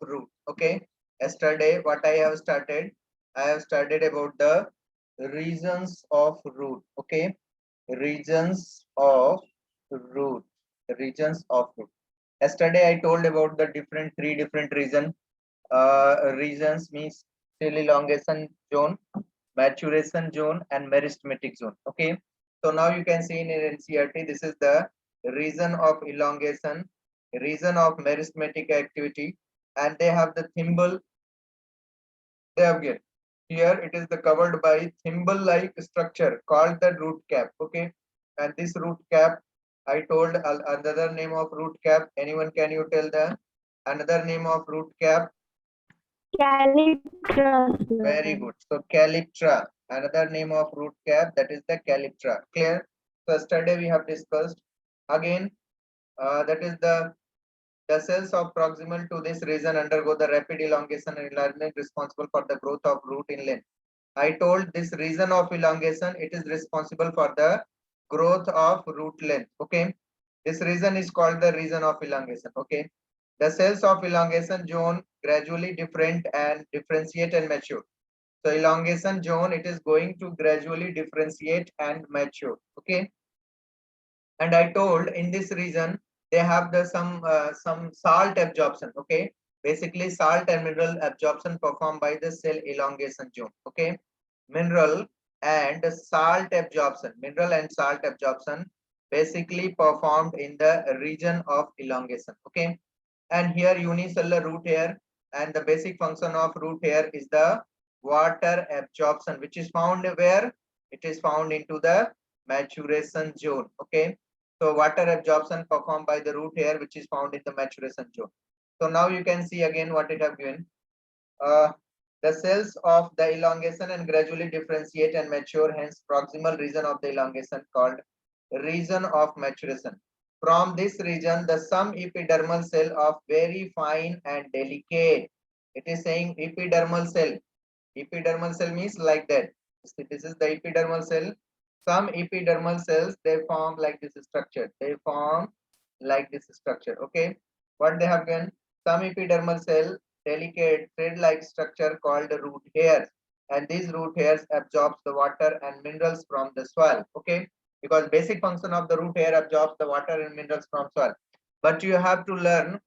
root. Okay, yesterday what I have started, I have studied about the regions of root. Okay, regions of root, regions of root. Yesterday I told about the three different regions means cell elongation zone, maturation zone, and meristematic zone. Okay, so now you can see in NCERT, this is the region of elongation, region of meristematic activity, and they have the thimble. They have given here, it is the covered by thimble like structure called the root cap. Okay, and this root cap, I told another name of root cap. Anyone, can you tell the another name of root cap? Calyptra, Very sir. good. So calyptra, another name of root cap, that is the calyptra. Clear? So yesterday we have discussed again, that is the cells of proximal to this region undergo the rapid elongation and enlargement responsible for the growth of root in length. I told this region of elongation, it is responsible for the growth of root length. Okay, this region is called the region of elongation. Okay, the cells of elongation zone gradually different and differentiate and mature. So elongation zone, it is going to gradually differentiate and mature. Okay, and I told in this region they have the some salt absorption. Okay, basically salt and mineral absorption performed by the cell elongation zone. Okay, mineral and salt absorption basically performed in the region of elongation. Okay, and here unicellular root hair, and the basic function of root hair is the water absorption, which is found where it is found into the maturation zone. Okay, so water absorption performed by the root hair, which is found in the maturation zone. So now you can see again what it have given. uh, the cells of the elongation and gradually differentiate and mature, hence proximal region of the elongation called region of maturation. From this region, the some epidermal cell of very fine and delicate. It is saying epidermal cell. Epidermal cell means like that. This is the epidermal cell. Some epidermal cells, they form like this structure. They form like this structure. Okay. What they have done? Some epidermal cell, delicate thread-like structure called root hairs. And these root hairs absorbs the water and minerals from the soil. Okay. Because basic function of the root hair absorbs the water and minerals from soil. But you have to learn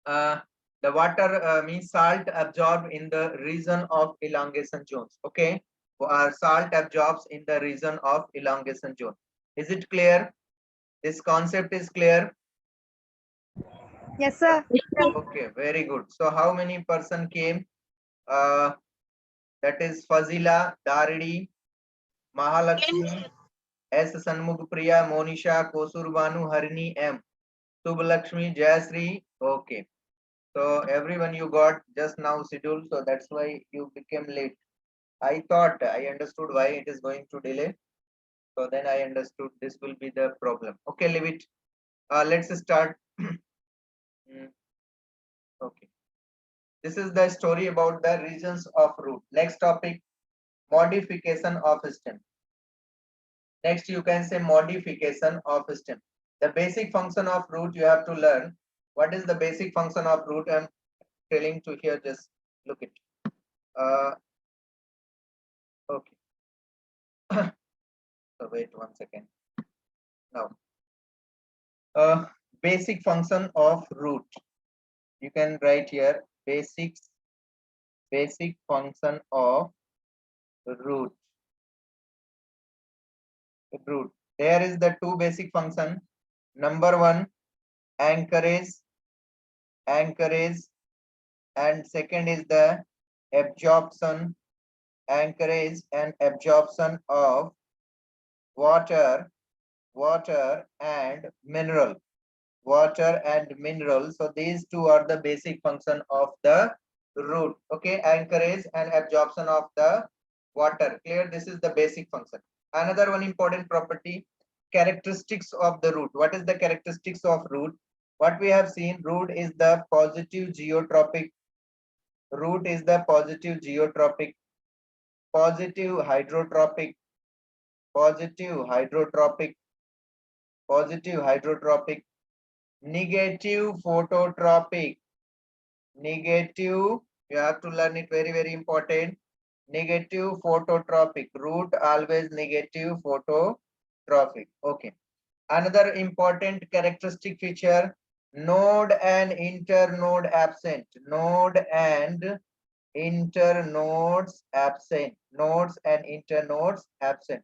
uh, the water means salt absorbed in the region of elongation zones. Okay, salt absorbs in the region of elongation zone. Is it clear? This concept is clear. Yes, sir. Okay, very good. So how many person came? uh, that is Fazila, Daridi, Mahalakshmi, S Sanmugpriya, Monisha, Kosurbanu, Harini, M Subhalakshmi, Jayasri. Okay, so everyone you got just now scheduled, so that's why you became late. I thought I understood why it is going to delay. So then I understood this will be the problem. Okay, leave it. Let's start. Okay. This is the story about the regions of root. Next topic, modification of stem. Next, you can say modification of stem. The basic function of root you have to learn. What is the basic function of root? I'm telling to here, just look it. Uh, okay. So wait 1 second. Now, uh, basic function of root. You can write here basic function of root. Root. There is the two basic function. Number one, anchorage, anchorage, and second is the absorption, anchorage and absorption of water, water and mineral. Water and mineral. So these two are the basic function of the root. Okay, anchorage and absorption of the water. Clear? This is the basic function. Another one important property, characteristics of the root. What is the characteristics of root? What we have seen, root is the positive geotropic. Root is the positive geotropic, positive hydrotropic, positive hydrotropic, positive hydrotropic, negative phototropic, Negative, you have to learn it, very, very important. Negative phototropic, root always negative phototropic. Okay. Another important characteristic feature, node and internode absent. Node and internodes absent. Nodes and internodes absent.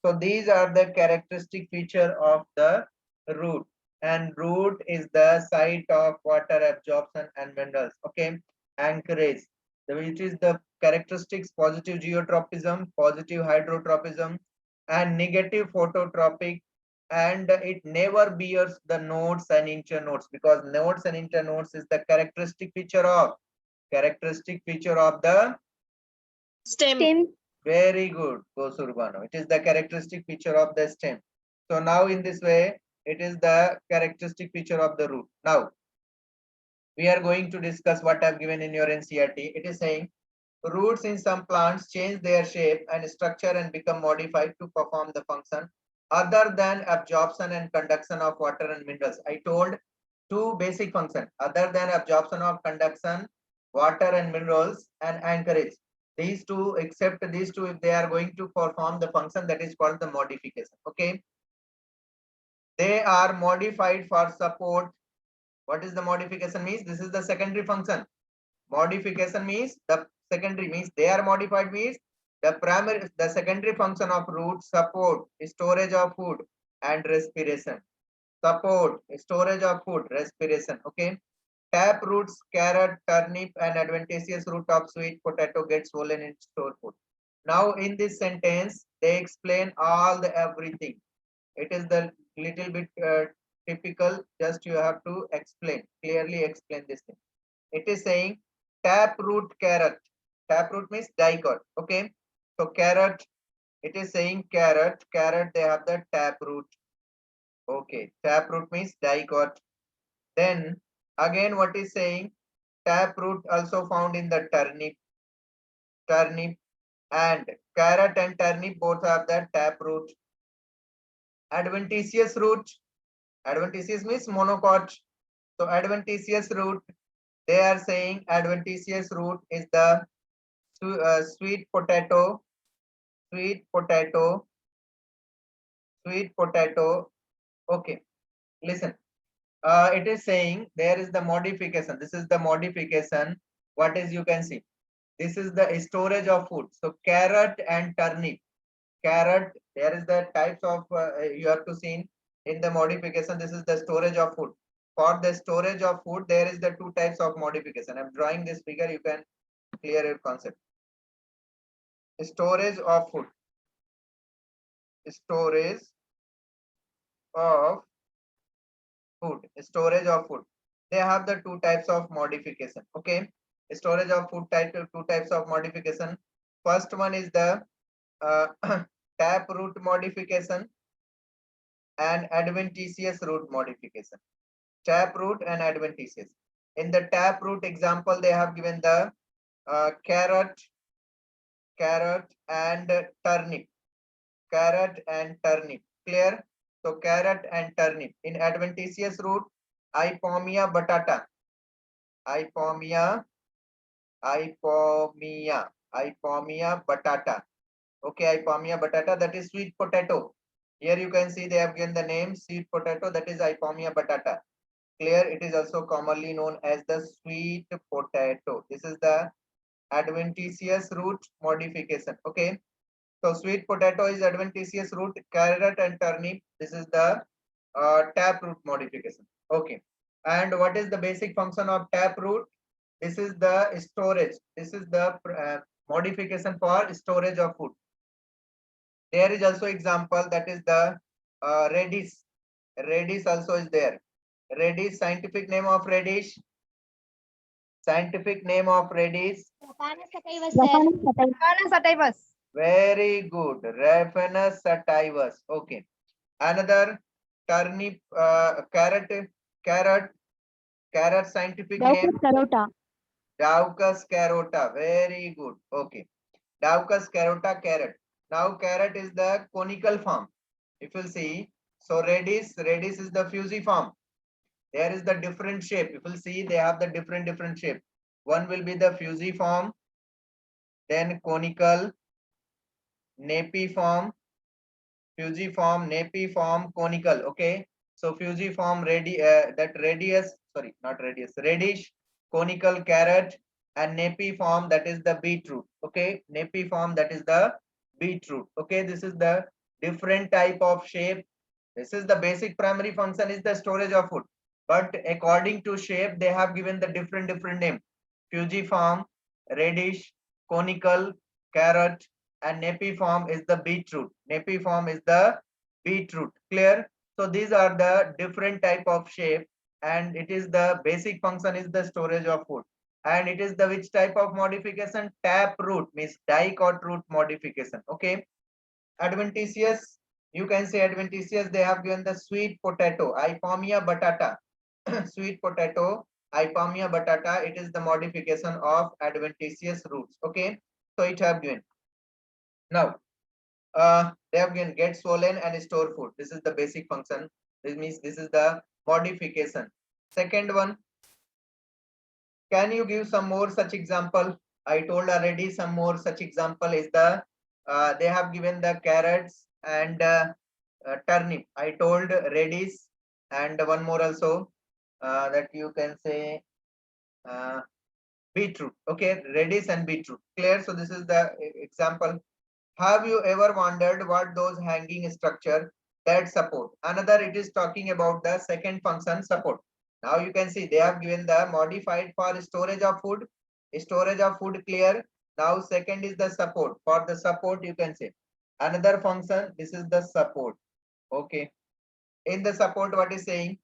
So these are the characteristic feature of the root, and root is the site of water absorption and minerals. Okay, anchorage, which is the characteristics: positive geotropism, positive hydrotropism, and negative phototropic. And it never bears the nodes and internodes, because nodes and internodes is the characteristic feature of the Stem. very good, Gosurbano. It is the characteristic feature of the stem. So now in this way, it is the characteristic feature of the root. Now, we are going to discuss what I've given in your NCERT. It is saying roots in some plants change their shape and structure and become modified to perform the function other than absorption and conduction of water and minerals. I told two basic functions other than absorption of conduction, water and minerals, and anchorage. These two, except these two, if they are going to perform the function, that is called the modification. Okay, they are modified for support. What is the modification means? This is the secondary function. Modification means the secondary, means they are modified, means the primary, the secondary function of root: support, storage of food, and respiration. Support, storage of food, respiration. Okay. Tap roots, carrot, turnip, and adventitious root of sweet potato get swollen in store food. Now, in this sentence, they explain all the everything. It is the little bit typical. Just you have to explain, clearly explain this thing. It is saying tap root carrot. Tap root means dicot. Okay. So carrot, it is saying carrot. Carrot, they have the tap root. Okay. Tap root means dicot. Then again, what is saying? Taproot also found in the turnip. Turnip and carrot and turnip both have the taproot. Adventitious root. Adventitious means monocot. So adventitious root, they are saying adventitious root is the sweet potato. Sweet potato. Sweet potato. Okay. Listen. It is saying there is the modification. This is the modification. What is, you can see, this is the storage of food. So carrot and turnip. Carrot, there is the types of you have to see in the modification. This is the storage of food. For the storage of food, there is the two types of modification. I'm drawing this figure, you can clear your concept. Storage of food. Storage of food. Storage of food. They have the two types of modification. Okay. Storage of food type, two types of modification. First one is the tap root modification and adventitious root modification. Tap root and adventitious. In the tap root example, they have given the carrot and turnip. Carrot and turnip. Clear? So carrot and turnip. In adventitious root, Ipomia batata. Ipomia batata. Okay, Ipomia batata, that is sweet potato. Here you can see they have given the name sweet potato, that is Ipomia batata. Clear? It is also commonly known as the sweet potato. This is the adventitious root modification. Okay. So sweet potato is adventitious root, carrot and turnip. This is the tap root modification. Okay. And what is the basic function of tap root? This is the storage. This is the modification for storage of food. There is also example, that is the radish. Radish also is there. Radish, scientific name of radish. Scientific name of radish. Raphanus sativus. Very good. Raphanus sativus. Okay. Another turnip, carrot scientific name. Daucus carota. Very good. Okay. Daucus carota, carrot. Now carrot is the conical form. If you see, so radish is the fusiform. There is the different shape. If you see, they have the different shape. One will be the fusiform, then conical, napiform, fusiform, napiform, conical. Okay, so fusiform, that radius, sorry, not radius, radish, conical, carrot, and napiform, that is the beetroot. Okay, napiform, that is the beetroot. Okay, this is the different type of shape. This is the basic primary function is the storage of food, but according to shape they have given the different name: fusiform, radish, conical, carrot, and napiform is the beetroot. Napiform is the beetroot. Clear? So these are the different type of shape, and it is the basic function is the storage of food. And it is the which type of modification? Tap root, means dicot root modification. Okay. Adventitious, you can say adventitious, they have given the sweet potato, Ipomoea batata. Sweet potato, Ipomoea batata, it is the modification of adventitious roots. Okay, so it have given. Now, they have given get swollen and store food. This is the basic function. This means this is the modification. Second one, can you give some more such example? I told already some more such example is the they have given the carrots and turnip. I told radish and one more also that you can say uh, beetroot. Okay, radish and beetroot. Clear? So this is the example. Have you ever wondered what those hanging structure that support? Another, it is talking about the second function, support. Now you can see they have given the modified for storage of food. Storage of food, clear. Now second is the support. For the support, you can say another function. This is the support. Okay. In the support, what is saying?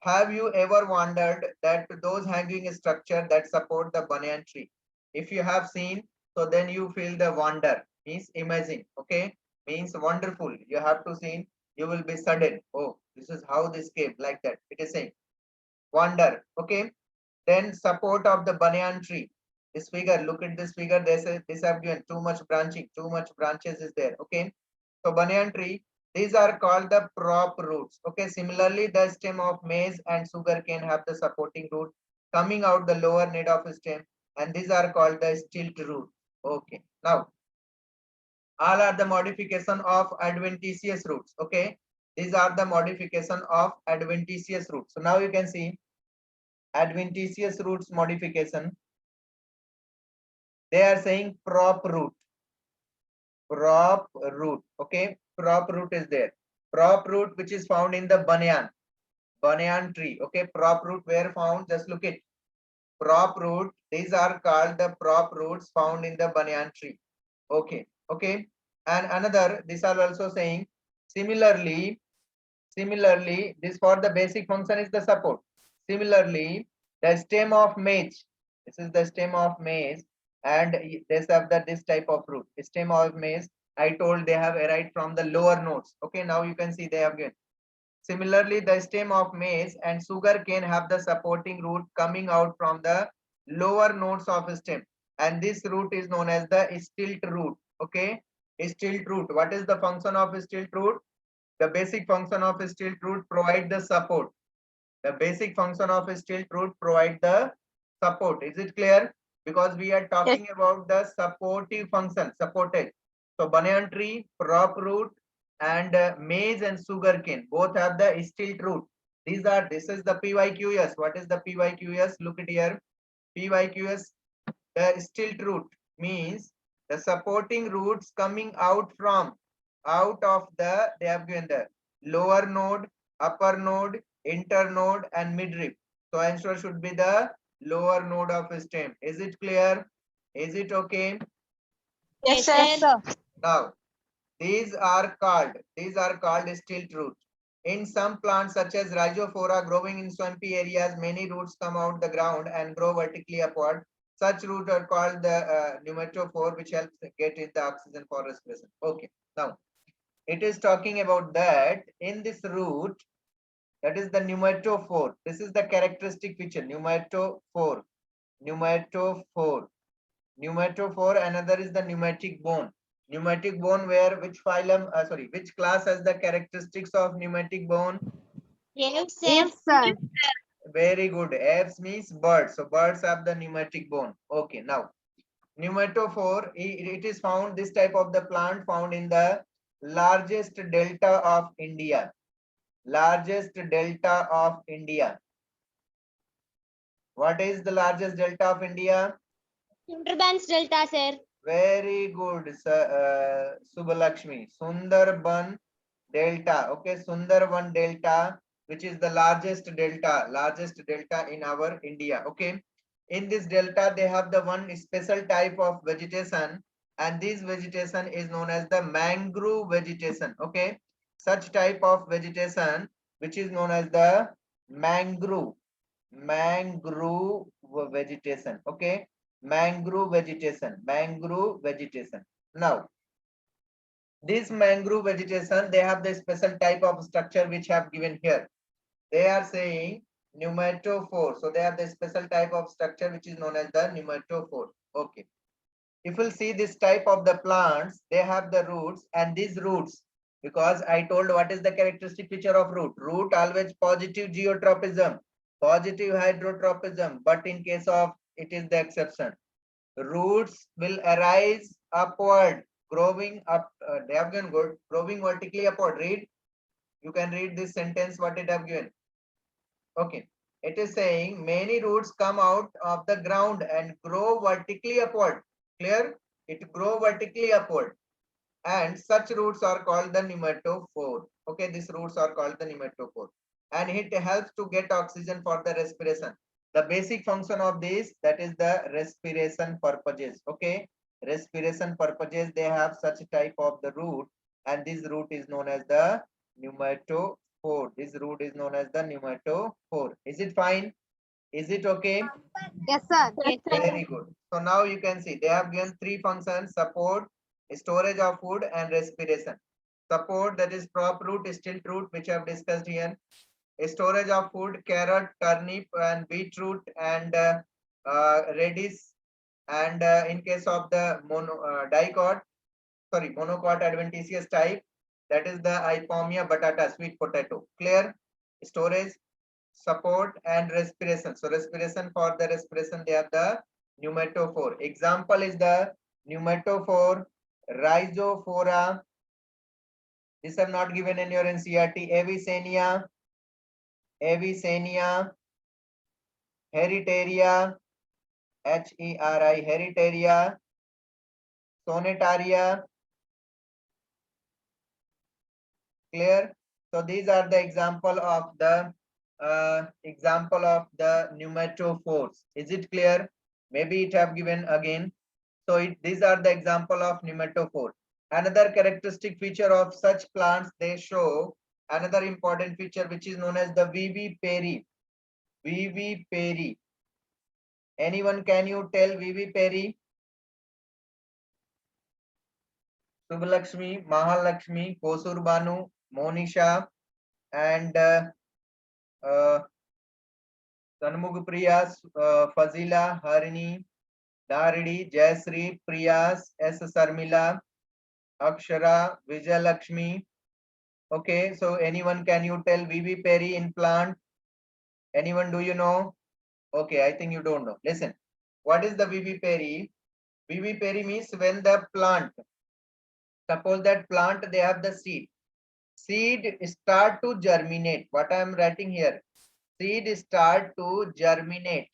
Have you ever wondered that those hanging structure that support the banyan tree? If you have seen, so then you feel the wonder, means imagine. Okay, means wonderful. You have to see, you will be sudden. Oh, this is how this came, like that. It is saying wonder. Okay, then support of the banyan tree. This figure, look at this figure. This have given too much branching, too much branches is there. Okay, so banyan tree, these are called the prop roots. Okay, similarly, the stem of maize and sugarcane have the supporting root coming out the lower end of stem, and these are called the stilt root. Okay, now all are the modification of adventitious roots. Okay, these are the modification of adventitious roots. So now you can see adventitious roots modification. They are saying prop root. Prop root. Okay, prop root is there. Prop root which is found in the banyan tree. Okay, prop root where found? Just look it. Prop root. These are called the prop roots found in the banyan tree. Okay, okay. And another, these are also saying similarly, this for the basic function is the support. Similarly, the stem of maize. This is the stem of maize, and they have this type of root. Stem of maize. I told they have arrived from the lower nodes. Okay, now you can see they have given. Similarly, the stem of maize and sugar cane have the supporting root coming out from the lower nodes of stem, and this root is known as the stilt root. Okay, stilt root. What is the function of stilt root? The basic function of stilt root provide the support. The basic function of stilt root provide the support. Is it clear? Because we are talking about the supportive function, supported. So banyan tree, prop root, and maize and sugarcane both have the stilt root. This is the PYQS. What is the PYQS? Look at here. PYQS, the stilt root means the supporting roots coming out of the, they have given the lower node, upper node, internode, and midrib. So answer should be the lower node of stem. Is it clear? Is it okay? Yes, sir. Now these are called stilt root. In some plants such as Rhizophora growing in swampy areas, many roots come out the ground and grow vertically upward. Such roots are called the pneumatophore, which helps get in the oxygen for respiration. Okay, now it is talking about that in this root, that is the pneumatophore. This is the characteristic feature, pneumatophore. Another is the pneumatic bone. Pneumatic bone, where which phylum, which class has the characteristics of pneumatic bone? Yes, Yes, sir. Very good. Apes means birds. So birds have the pneumatic bone. Okay, now pneumatophore, it is found, this type of the plant found in the largest delta of India. Largest delta of India. What is the largest delta of India? Sundarbans Delta, sir. Very good, Subbalakshmi. Sundarban Delta. Okay, Sundarban Delta, which is the largest delta in our India. Okay, in this delta, they have the one special type of vegetation, and this vegetation is known as the mangrove vegetation. Okay, such type of vegetation, which is known as the mangrove vegetation. Okay, mangrove vegetation. Now this mangrove vegetation, they have the special type of structure which have given here. They are saying pneumatophore. So they have the special type of structure which is known as the pneumatophore. Okay, if you'll see this type of the plants, they have the roots, and these roots, because I told what is the characteristic feature of root always positive geotropism, positive hydrotropism, but in case of it is the exception. Roots will arise upward, growing up. They have given good, growing vertically upward. Read, you can read this sentence what it have given. Okay, it is saying many roots come out of the ground and grow vertically upward. Clear? It grow vertically upward, and such roots are called the pneumatophore. Okay, these roots are called the pneumatophore, and it helps to get oxygen for the respiration. The basic function of this, that is the respiration purposes. Okay, respiration purposes, they have such type of the root, and this root is known as the pneumatophore. This root is known as the pneumatophore. Is it fine? Is it okay? Yes, sir. Yes, sir. Very good. So now you can see they have given three functions: support, storage of food, and respiration. Support, that is crop root, stilt root, which I have discussed here. Storage of food, carrot, turnip, and beetroot, and radish. And in case of the monocot adventitious type, that is the Ipomia batata, sweet potato. Clear? Storage, support, and respiration. So respiration, for the respiration, they have the pneumatophore. Example is the pneumatophore, rhizophora. These are not given in your NCERT. Avicennia, Heritaria, HERI, Heritaria, Sonetaria. Clear? So these are the example of the pneumatophores. Is it clear? Maybe it have given again. So these are the example of pneumatophore. Another characteristic feature of such plants, they show another important feature which is known as the vivipary. Vivipary. Anyone, can you tell vivipary? Subbalakshmi, Mahalakshmi, Kosur Banu, Monisha, and Kanmugpriya, Fazila, Harini, Naridi, Jayasri, Priyas, S. Sarmila, Akshara, Vijayalakshmi. Okay, so anyone, can you tell vivipary in plant? Anyone, do you know? Okay, I think you don't know. Listen, what is the vivipary? Vivipary means when the plant, suppose that plant, they have the seed start to germinate. What I am writing here, seed start to germinate.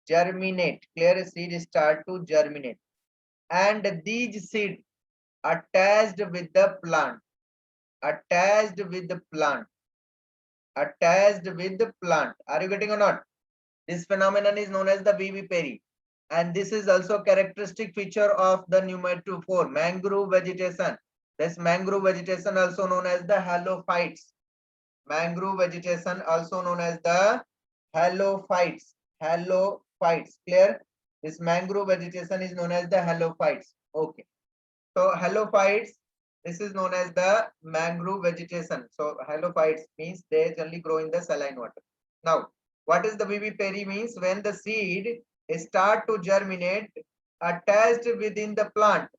Clear? Seed start to germinate, and these seed attached with the plant, attached with the plant. Are you getting or not? This phenomenon is known as the vivipary, and this is also characteristic feature of the pneumatophore, mangrove vegetation. This mangrove vegetation also known as the halophytes. Mangrove vegetation also known as the halophytes. Clear? This mangrove vegetation is known as the halophytes. Okay, so halophytes, this is known as the mangrove vegetation. So halophytes means they generally grow in the saline water. Now what is the vivipary means? When the seed start to germinate attached within the plant,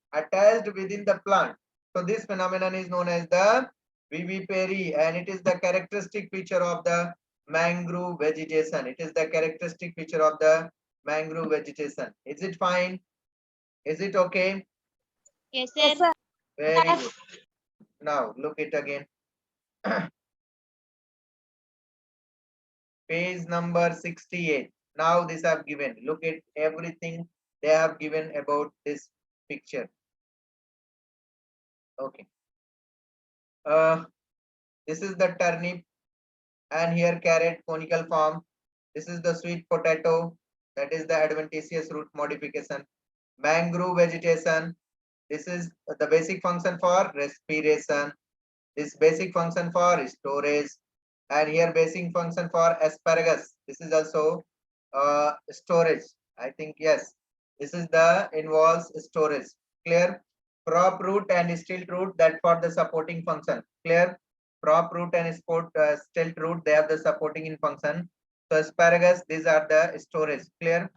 so this phenomenon is known as the vivipary, and it is the characteristic feature of the mangrove vegetation. It is the characteristic feature of the mangrove vegetation. Is it fine? Is it okay? Yes, Yes, sir. sir. Very good. Now look it again. Page number 68. Now this I've given. Look at everything they have given about this picture. Okay. This is the turnip, and here carrot conical form. This is the sweet potato, that is the adventitious root modification. Mangrove vegetation, this is the basic function for respiration. This basic function for storage, and here basic function for asparagus. This is also storage. I think yes. This is the involves storage. Clear? Prop root and stilt root, that for the supporting function. Clear? Prop root and stilt root, they have the supporting in function. So asparagus, these are the storage. Clear?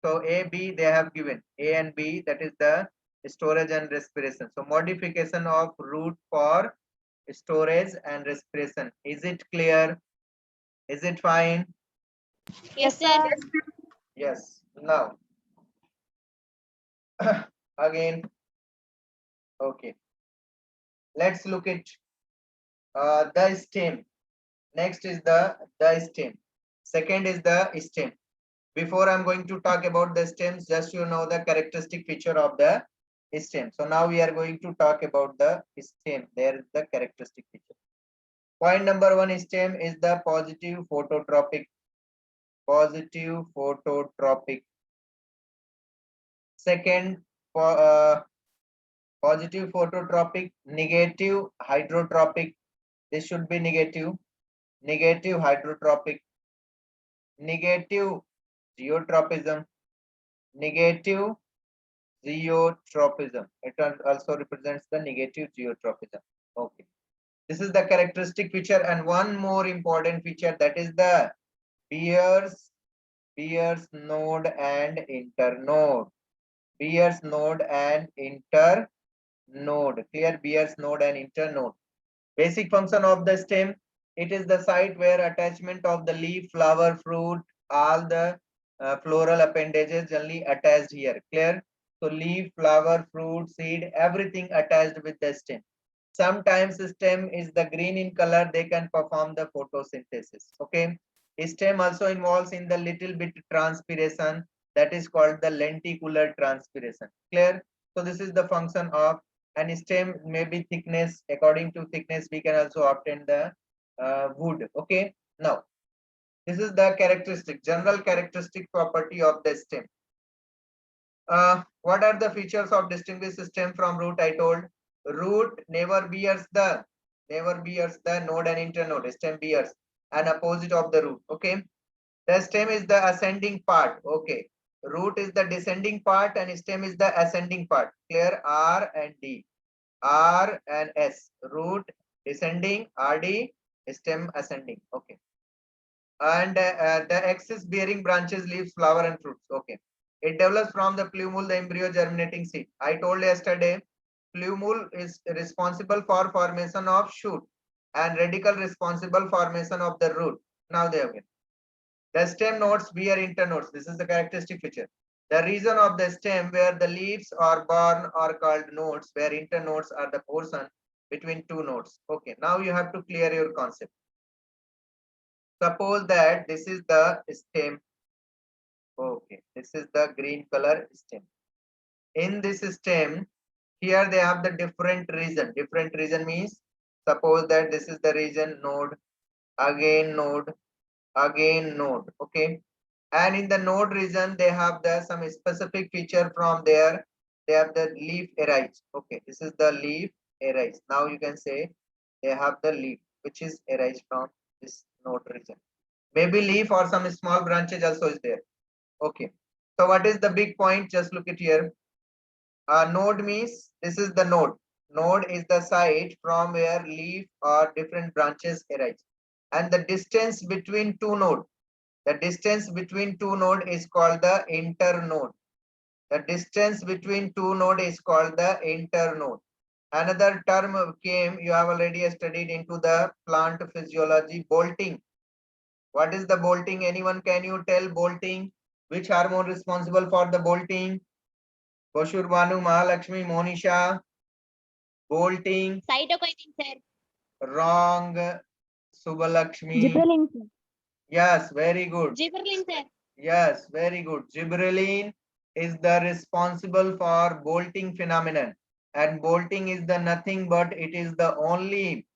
So A, B, they have given A and B, that is the storage and respiration. So modification of root for storage and respiration. Is it clear? Is it fine? Yes, sir. Yes. Now again, okay. Let's look at the stem. Next is the stem. Second is the stem. Before I'm going to talk about the stems, just you know the characteristic feature of the stem. So now we are going to talk about the stem. There is the characteristic feature. Point number one, stem is the positive phototropic. Positive phototropic. Second, positive phototropic, negative hydrotropic. This should be negative. Negative hydrotropic. Negative geotropism. Negative geotropism. It also represents the negative geotropism. Okay. This is the characteristic feature, and one more important feature, that is the Beer's node and internode. Beer's node and internode. Clear? Beer's node and internode. Basic function of the stem. It is the site where attachment of the leaf, flower, fruit, all the floral appendages generally attached here. Clear? So leaf, flower, fruit, seed, everything attached with the stem. Sometimes the stem is the green in color, they can perform the photosynthesis. Okay. Stem also involves in the little bit transpiration, that is called the lenticular transpiration. Clear? So this is the function of, and stem may be thickness. According to thickness, we can also obtain the wood. Okay. Now, this is the characteristic, general characteristic property of the stem. What are the features of distinguish stem from root? I told root never bears the node and internode. Stem bears an opposite of the root. Okay. The stem is the ascending part. Okay. Root is the descending part and stem is the ascending part. Clear? R and D. R and S. Root descending, RD, stem ascending. Okay. And the excess bearing branches, leaves, flower and fruits. Okay. It develops from the plumule, the embryo germinating seed. I told yesterday, plumule is responsible for formation of shoot and radicle responsible formation of the root. Now they have it. The stem nodes bear internodes. This is the characteristic feature. The region of the stem where the leaves are born are called nodes, where internodes are the portion between two nodes. Okay, now you have to clear your concept. Suppose that this is the stem. Okay, this is the green color stem. In this stem, here they have the different region. Different region means, suppose that this is the region node, again node, again node. Okay. And in the node region, they have the some specific feature from there. They have the leaf arise. Okay, this is the leaf arise. Now you can say they have the leaf, which is arise from this node region. Maybe leaf or some small branches also is there. Okay. So what is the big point? Just look at here. Node means this is the node. Node is the site from where leaf or different branches arise. And the distance between two nodes. The distance between two nodes is called the internode. The distance between two nodes is called the internode. Another term came, you have already studied into the plant physiology, bolting. What is the bolting? Anyone, can you tell bolting? Which hormone responsible for the bolting? Koshur Banu, Mahalakshmi, Monisha. Bolting. Cytokinin, sir. Wrong. Subalakshmi. Gibberellin, sir. Yes, very good. Gibberellin, sir. Yes, very good. Gibberellin is the responsible for bolting phenomenon, and bolting is the nothing but it is the only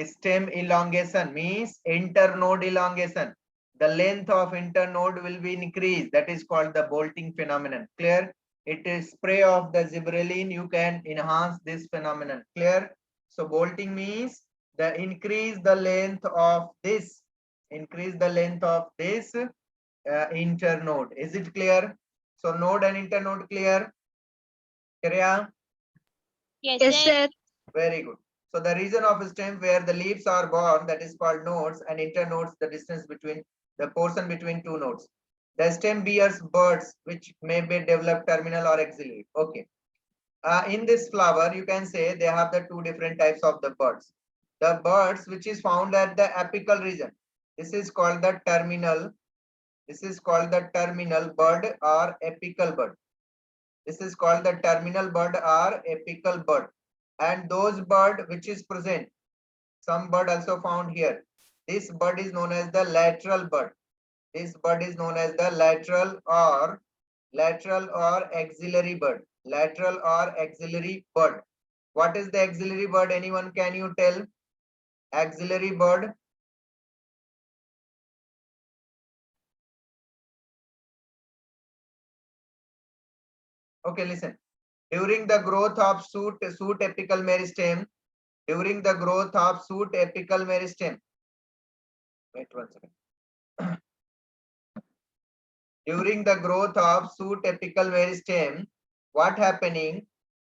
stem elongation, means internode elongation. The length of internode will be increased. That is called the bolting phenomenon. Clear? It is spray of the gibberellin. You can enhance this phenomenon. Clear? So bolting means the increase the length of this, internode. Is it clear? So node and internode clear? Kriya? Yes, Yes, sir. sir. Very good. So the region of stem where the leaves are born, that is called nodes, and internodes, the distance between the portion between two nodes. The stem bears buds which may be developed terminal or axillary. Okay. In this flower, you can say they have the two different types of the buds. The buds which is found at the apical region. This is called the terminal. This is called the terminal bud or apical bud. This is called the terminal bud or apical bud. And those bud which is present, some bud also found here. This bud is known as the lateral bud. This bud is known as the lateral or axillary bud. Lateral or axillary bud. What is the axillary bud? Anyone, can you tell? Axillary bud. Okay, listen. During the growth of shoot apical meristem, during the growth of shoot apical meristem. Wait 1 second. During the growth of shoot apical meristem, what happening?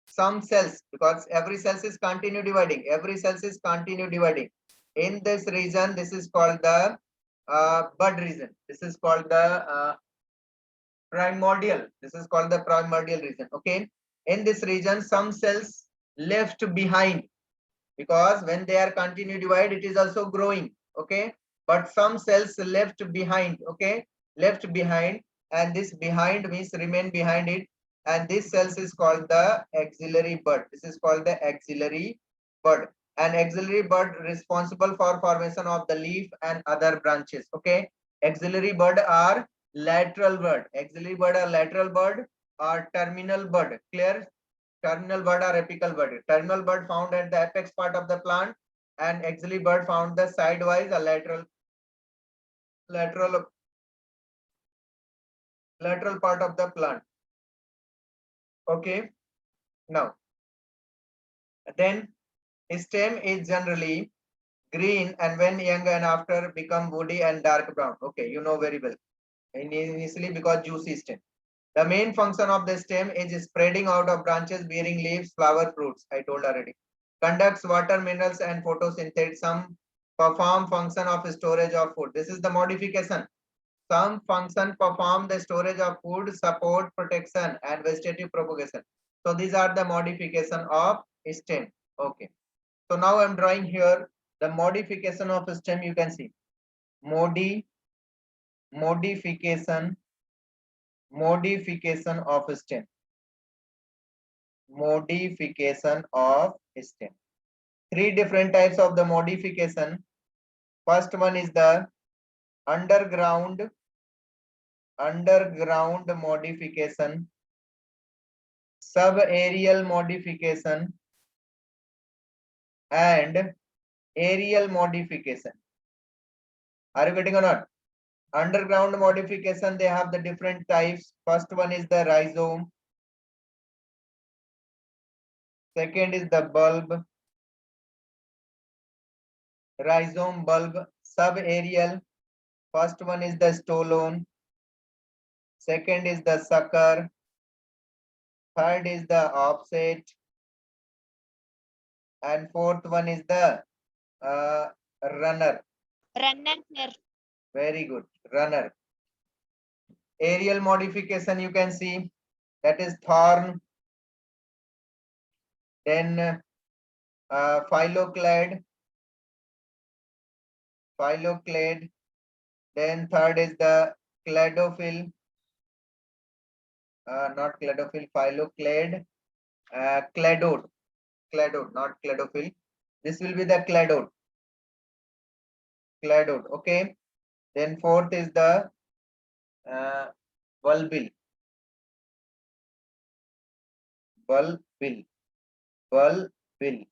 Some cells, because every cell is continue dividing. Every cell is continue dividing. In this region, this is called the bud region. This is called the primordial. This is called the primordial region. Okay. In this region, some cells left behind, because when they are continue divide, it is also growing. Okay. But some cells left behind. Okay. Left behind, and this behind means remain behind it. And this cells is called the axillary bud. This is called the axillary bud. And axillary bud responsible for formation of the leaf and other branches. Okay. Axillary bud are lateral bud. Axillary bud are lateral bud or terminal bud. Clear? Terminal bud or apical bud. Terminal bud found at the apex part of the plant, and axillary bud found the sidewise or lateral part of the plant. Okay. Now, then stem is generally green, and when young and after become woody and dark brown. Okay, you know very well. Initially because juicy stem. The main function of the stem is spreading out of branches bearing leaves, flower, fruits. I told already. Conducts water, minerals, and photosynthesis. Some perform function of storage of food. This is the modification. Some function perform the storage of food, support, protection, and vegetative propagation. So these are the modification of stem. Okay. So now I'm drawing here the modification of stem. You can see modification of stem. Modification of stem. Three different types of the modification. First one is the underground modification, subaerial modification, and aerial modification. Are you getting or not? Underground modification, they have the different types. First one is the rhizome. Second is the bulb. Rhizome, bulb. Subaerial. First one is the stolon. Second is the sucker. Third is the offset. And fourth one is the runner. Runner, sir. Very good. Runner. Aerial modification, you can see, that is thorn. Then phylloclade, Then third is the cladophyll, not cladophyll, phylloclade, cladode, cladode, not cladophyll. This will be the cladode, cladode. Okay. Then fourth is the bulbil, bulbil, bulbil.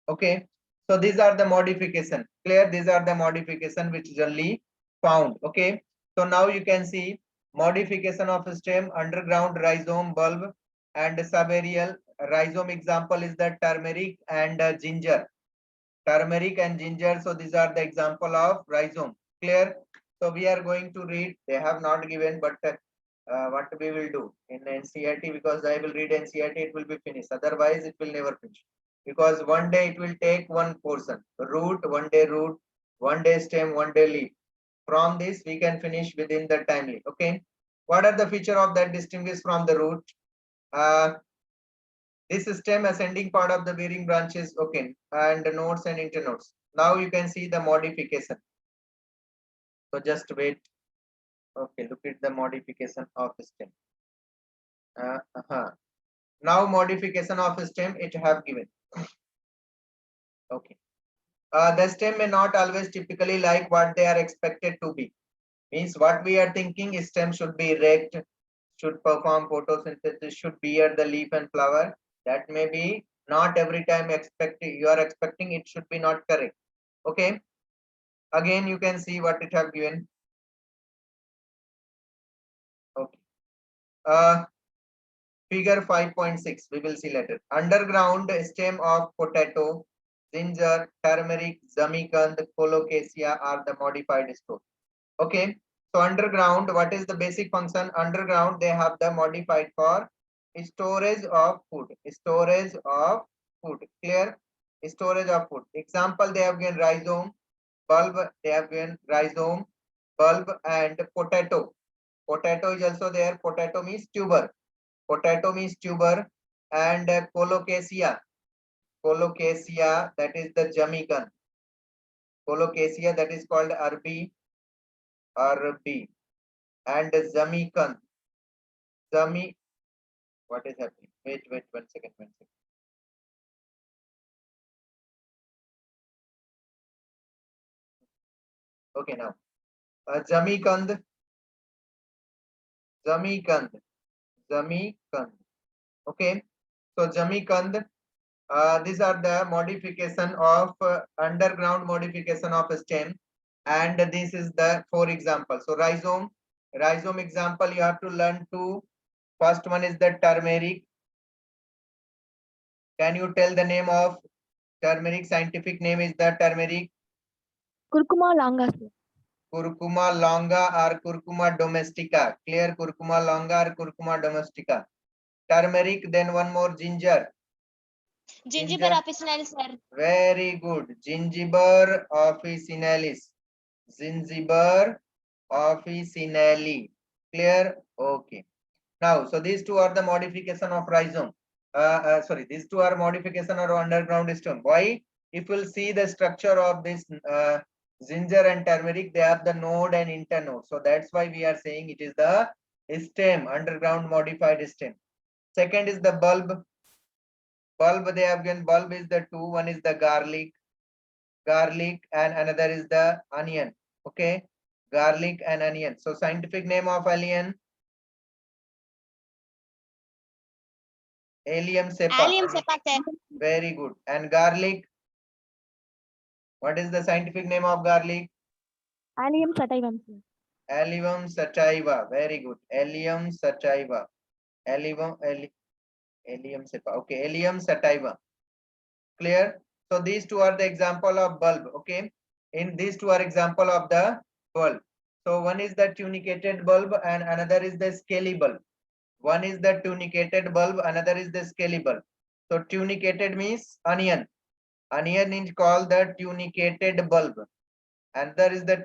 Okay. So these are the modification. Clear? These are the modification which generally found. Okay. So now you can see modification of stem, underground rhizome, bulb, and subaerial rhizome. Example is the turmeric and ginger. Turmeric and ginger. So these are the example of rhizome. Clear? So we are going to read. They have not given, but what we will do in NCERT, because I will read NCERT, it will be finished. Otherwise, it will never finish. Because one day it will take one portion. Root, 1 day stem, 1 day leaf. From this, we can finish within the timely. Okay. What are the feature of that distinguished from the root? This stem ascending part of the bearing branches, okay, and the nodes and internodes. Now you can see the modification. So just wait. Okay, look at the modification of stem. Now modification of stem it have given. Okay. The stem may not always typically like what they are expected to be. Means what we are thinking is stem should be erect, should perform photosynthesis, should bear the leaf and flower. That may be not every time expecting, you are expecting, it should be not correct. Okay. Again, you can see what it have given. Okay. Figure 5.6, we will see later. Underground stem of potato, ginger, turmeric, zamikand, colocasia are the modified store. Okay. So underground, what is the basic function? Underground, they have the modified for storage of food. Storage of food. Clear? Storage of food. Example, they have given rhizome, bulb, they have given rhizome, bulb, and potato. Potato is also there. Potato means tuber. Potato means tuber, and colocasia. Colocasia, that is the jamaican. Colocasia, that is called arbi, arbi, and zamikand. Zami, what is happening? Wait, 1 second, 1 second. Okay, now jamikand, jamikand, jamikand. Okay, so jamikand. These are the modification of underground modification of stem, and this is the 4 example. So rhizome, rhizome example you have to learn two. First one is the turmeric. Can you tell the name of turmeric? Scientific name is the turmeric. Curcuma longa, sir. Curcuma longa or Curcuma domestica. Clear? Curcuma longa or Curcuma domestica. Turmeric, then one more ginger. Gingiber officinalis, sir. Very good. Gingiber officinalis. Gingiber officinale. Clear? Okay. Now, so these two are the modification of rhizome. Sorry, these two are modification of underground stem. Why? If we'll see the structure of this ginger and turmeric, they have the node and internode. So that's why we are saying it is the stem, underground modified stem. Second is the bulb. Bulb, they have given bulb is the two. One is the garlic, and another is the onion. Okay, garlic and onion. So scientific name of onion, Allium cepa. Allium cepa, sir. Very good. And garlic, what is the scientific name of garlic? Allium sativum, sir. Allium sativa. Very good. Allium sativa. Allium cepa. Okay, Allium sativa. Clear? So these two are the example of bulb. Okay, in these two are example of the bulb. So one is the tunicated bulb and another is the scaly bulb. One is the tunicated bulb, another is the scaly bulb. So tunicated means onion. Onion is called the tunicated bulb. Another is the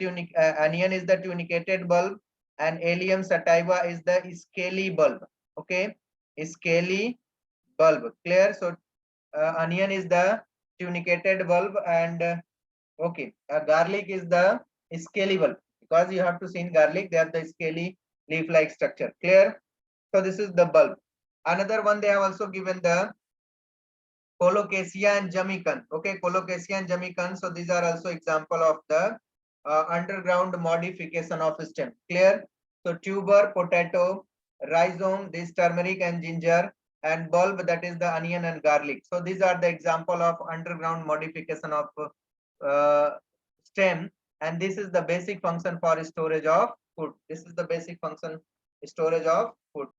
onion is the tunicated bulb, and Allium sativa is the scaly bulb. Okay, scaly bulb. Clear? So onion is the tunicated bulb, and okay, garlic is the scaly bulb. because you have to see in garlic, they have the scaly leaf-like structure. Clear? So this is the bulb. Another one, they have also given the Colocasia and Jamaican. Okay, Colocasia and Jamaican. So these are also example of the underground modification of stem. Clear? So tuber, potato, rhizome, this turmeric and ginger, and bulb, that is the onion and garlic. So these are the example of underground modification of stem, and this is the basic function for storage of food. This is the basic function, storage of food.